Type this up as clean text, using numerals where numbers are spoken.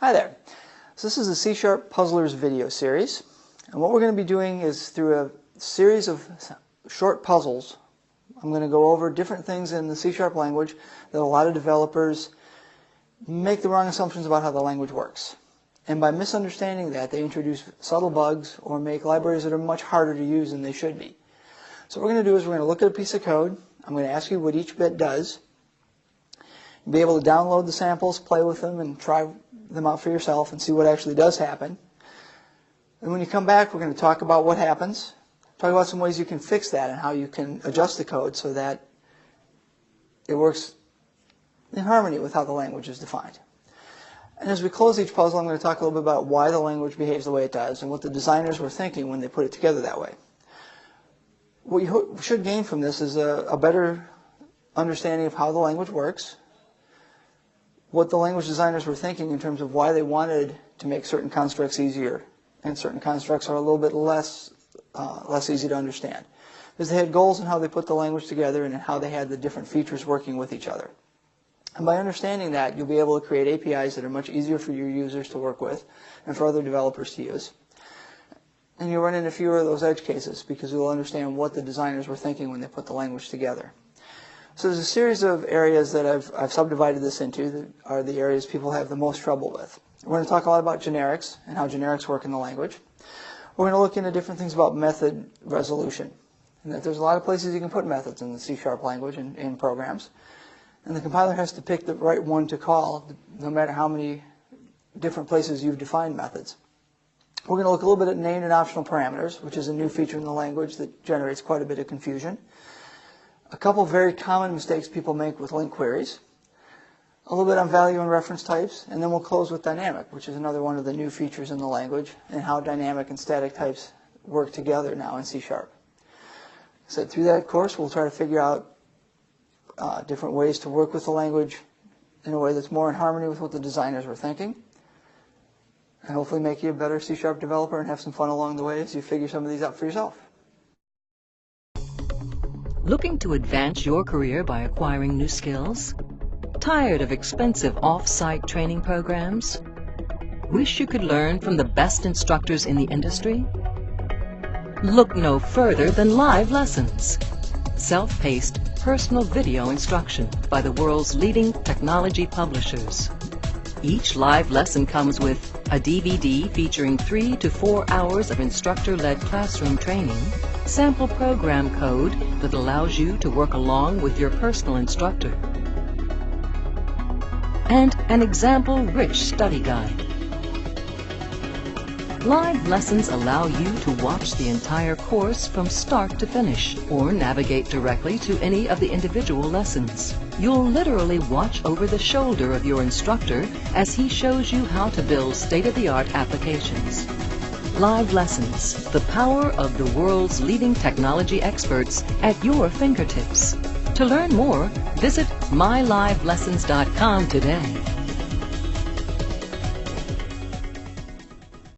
Hi there. So this is a C# Puzzlers video series, and what we're going to be doing is through a series of short puzzles, I'm going to go over different things in the C# language that a lot of developers make the wrong assumptions about how the language works. And by misunderstanding that, they introduce subtle bugs or make libraries that are much harder to use than they should be. So what we're going to do is we're going to look at a piece of code. I'm going to ask you what each bit does. You'll be able to download the samples, play with them, and try them out for yourself and see what actually does happen. And when you come back, we're going to talk about what happens, talk about some ways you can fix that and how you can adjust the code so that it works in harmony with how the language is defined. And as we close each puzzle, I'm going to talk a little bit about why the language behaves the way it does and what the designers were thinking when they put it together that way. What you should gain from this is a better understanding of how the language works, what the language designers were thinking in terms of why they wanted to make certain constructs easier and certain constructs are a little bit less easy to understand. Because they had goals in how they put the language together and how they had the different features working with each other. And by understanding that, you'll be able to create APIs that are much easier for your users to work with and for other developers to use. And you'll run into fewer of those edge cases because you'll understand what the designers were thinking when they put the language together. So there's a series of areas that I've subdivided this into that are the areas people have the most trouble with. We're going to talk a lot about generics and how generics work in the language. We're going to look into different things about method resolution, and that there's a lot of places you can put methods in the C# language and in programs. And the compiler has to pick the right one to call, no matter how many different places you've defined methods. We're going to look a little bit at named and optional parameters, which is a new feature in the language that generates quite a bit of confusion. A couple of very common mistakes people make with link queries. A little bit on value and reference types, and then we'll close with dynamic, which is another one of the new features in the language, and how dynamic and static types work together now in C#. So through that course, we'll try to figure out different ways to work with the language in a way that's more in harmony with what the designers were thinking, and hopefully make you a better C# developer and have some fun along the way as you figure some of these out for yourself. Looking to advance your career by acquiring new skills? Tired of expensive off-site training programs? Wish you could learn from the best instructors in the industry? Look no further than Live Lessons. Self-paced, personal video instruction by the world's leading technology publishers. Each live lesson comes with a DVD featuring 3 to 4 hours of instructor-led classroom training, sample program code that allows you to work along with your personal instructor, and an example-rich study guide. Live lessons allow you to watch the entire course from start to finish, or navigate directly to any of the individual lessons. You'll literally watch over the shoulder of your instructor as he shows you how to build state-of-the-art applications. Live Lessons, the power of the world's leading technology experts at your fingertips. To learn more, visit mylivelessons.com today.